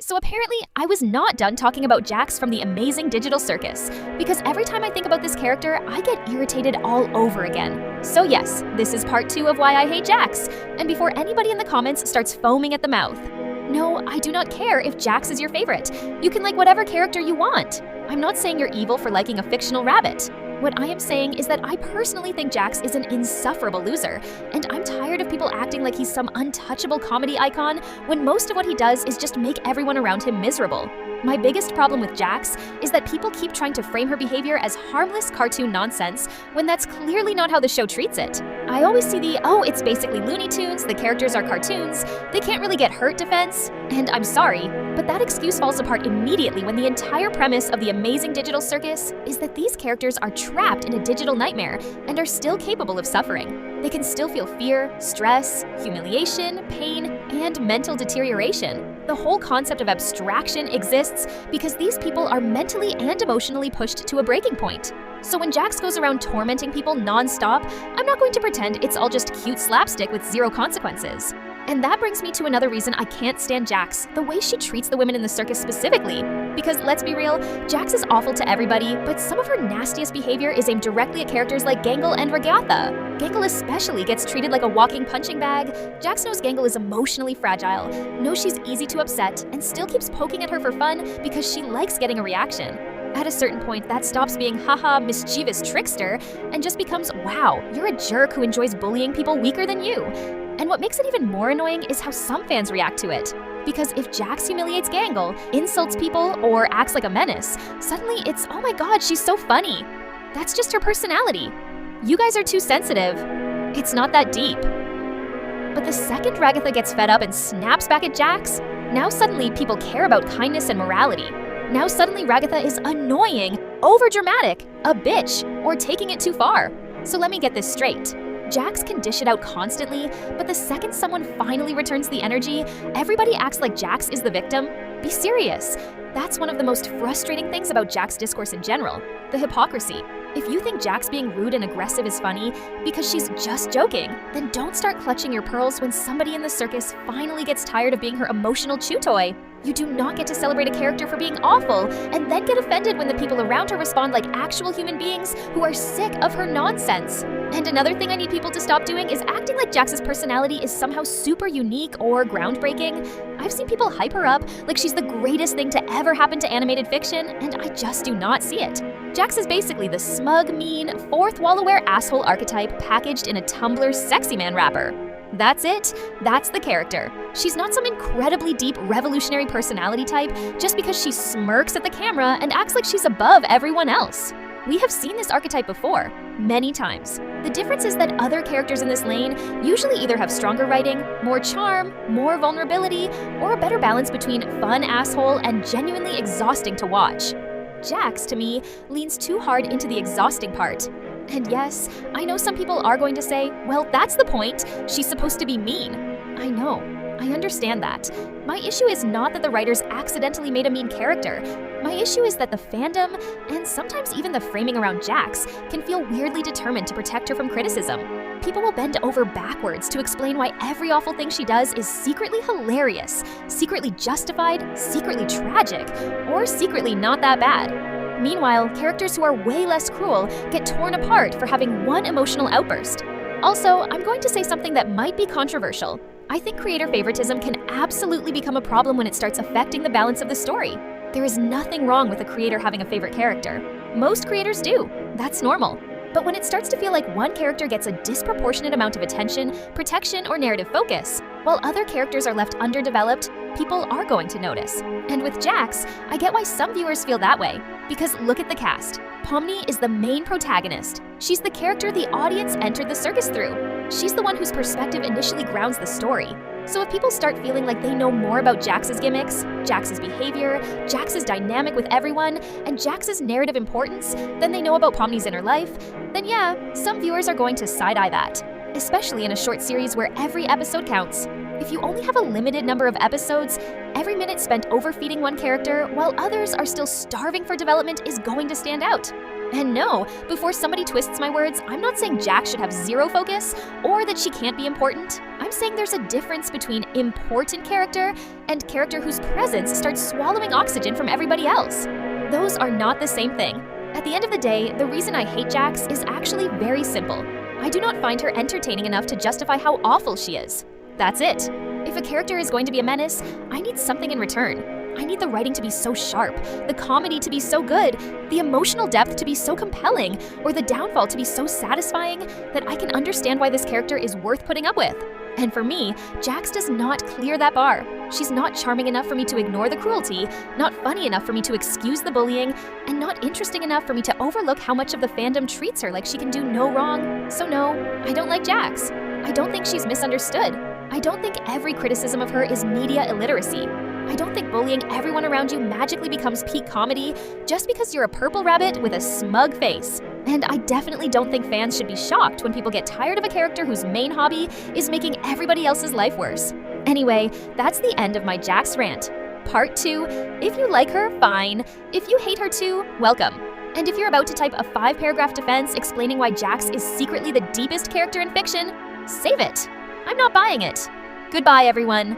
So apparently, I was not done talking about Jax from the Amazing Digital Circus, because every time I think about this character, I get irritated all over again. So yes, this is part 2 of why I hate Jax, and before anybody in the comments starts foaming at the mouth. No, I do not care if Jax is your favorite. You can like whatever character you want. I'm not saying you're evil for liking a fictional rabbit. What I am saying is that I personally think Jax is an insufferable loser, and I'm tired of people acting like he's some untouchable comedy icon when most of what he does is just make everyone around him miserable. My biggest problem with Jax is that people keep trying to frame her behavior as harmless cartoon nonsense when that's clearly not how the show treats it. I always see the, oh, it's basically Looney Tunes, the characters are cartoons, they can't really get hurt defense, and I'm sorry, but that excuse falls apart immediately when the entire premise of the Amazing Digital Circus is that these characters are trapped in a digital nightmare and are still capable of suffering. They can still feel fear, stress, humiliation, pain, and mental deterioration. The whole concept of abstraction exists because these people are mentally and emotionally pushed to a breaking point. So when Jax goes around tormenting people non-stop, I'm not going to pretend it's all just cute slapstick with zero consequences. And that brings me to another reason I can't stand Jax, the way she treats the women in the circus specifically. Because let's be real, Jax is awful to everybody, but some of her nastiest behavior is aimed directly at characters like Gangle and Regatha. Gangle especially gets treated like a walking punching bag. Jax knows Gangle is emotionally fragile, knows she's easy to upset, and still keeps poking at her for fun because she likes getting a reaction. At a certain point, that stops being haha mischievous trickster and just becomes, wow, you're a jerk who enjoys bullying people weaker than you. And what makes it even more annoying is how some fans react to it. Because if Jax humiliates Gangle, insults people, or acts like a menace, suddenly it's, oh my god, she's so funny. That's just her personality. You guys are too sensitive. It's not that deep. But the second Ragatha gets fed up and snaps back at Jax, now suddenly people care about kindness and morality. Now suddenly Ragatha is annoying, overdramatic, a bitch, or taking it too far. So let me get this straight. Jax can dish it out constantly, but the second someone finally returns the energy, everybody acts like Jax is the victim. Be serious. That's one of the most frustrating things about Jax discourse in general, the hypocrisy. If you think Jax being rude and aggressive is funny because she's just joking, then don't start clutching your pearls when somebody in the circus finally gets tired of being her emotional chew toy. You do not get to celebrate a character for being awful and then get offended when the people around her respond like actual human beings who are sick of her nonsense. And another thing I need people to stop doing is acting like Jax's personality is somehow super unique or groundbreaking. I've seen people hype her up like she's the greatest thing to ever happen to animated fiction, and I just do not see it. Jax is basically the smug, mean, fourth wall-aware asshole archetype packaged in a Tumblr sexy man wrapper. That's it. That's the character. She's not some incredibly deep revolutionary personality type just because she smirks at the camera and acts like she's above everyone else. We have seen this archetype before, many times. The difference is that other characters in this lane usually either have stronger writing, more charm, more vulnerability, or a better balance between fun asshole and genuinely exhausting to watch. Jax, to me, leans too hard into the exhausting part. And yes, I know some people are going to say, well, that's the point, she's supposed to be mean. I know, I understand that. My issue is not that the writers accidentally made a mean character. My issue is that the fandom, and sometimes even the framing around Jax, can feel weirdly determined to protect her from criticism. People will bend over backwards to explain why every awful thing she does is secretly hilarious, secretly justified, secretly tragic, or secretly not that bad. Meanwhile, characters who are way less cruel get torn apart for having one emotional outburst. Also, I'm going to say something that might be controversial. I think creator favoritism can absolutely become a problem when it starts affecting the balance of the story. There is nothing wrong with a creator having a favorite character. Most creators do. That's normal. But when it starts to feel like one character gets a disproportionate amount of attention, protection, or narrative focus, while other characters are left underdeveloped, people are going to notice. And with Jax, I get why some viewers feel that way. Because look at the cast. Pomni is the main protagonist. She's the character the audience entered the circus through. She's the one whose perspective initially grounds the story. So if people start feeling like they know more about Jax's gimmicks, Jax's behavior, Jax's dynamic with everyone, and Jax's narrative importance than they know about Pomni's inner life, then yeah, some viewers are going to side-eye that. Especially in a short series where every episode counts. If you only have a limited number of episodes, every minute spent overfeeding one character while others are still starving for development is going to stand out. And no, before somebody twists my words, I'm not saying Jax should have zero focus or that she can't be important. I'm saying there's a difference between important character and character whose presence starts swallowing oxygen from everybody else. Those are not the same thing. At the end of the day, the reason I hate Jax is actually very simple. I do not find her entertaining enough to justify how awful she is. That's it. If a character is going to be a menace, I need something in return. I need the writing to be so sharp, the comedy to be so good, the emotional depth to be so compelling, or the downfall to be so satisfying that I can understand why this character is worth putting up with. And for me, Jax does not clear that bar. She's not charming enough for me to ignore the cruelty, not funny enough for me to excuse the bullying, and not interesting enough for me to overlook how much of the fandom treats her like she can do no wrong. So no, I don't like Jax. I don't think she's misunderstood. I don't think every criticism of her is media illiteracy. I don't think bullying everyone around you magically becomes peak comedy just because you're a purple rabbit with a smug face. And I definitely don't think fans should be shocked when people get tired of a character whose main hobby is making everybody else's life worse. Anyway, that's the end of my Jax rant. Part 2, if you like her, fine. If you hate her too, welcome. And if you're about to type a 5-paragraph defense explaining why Jax is secretly the deepest character in fiction, save it. I'm not buying it. Goodbye, everyone.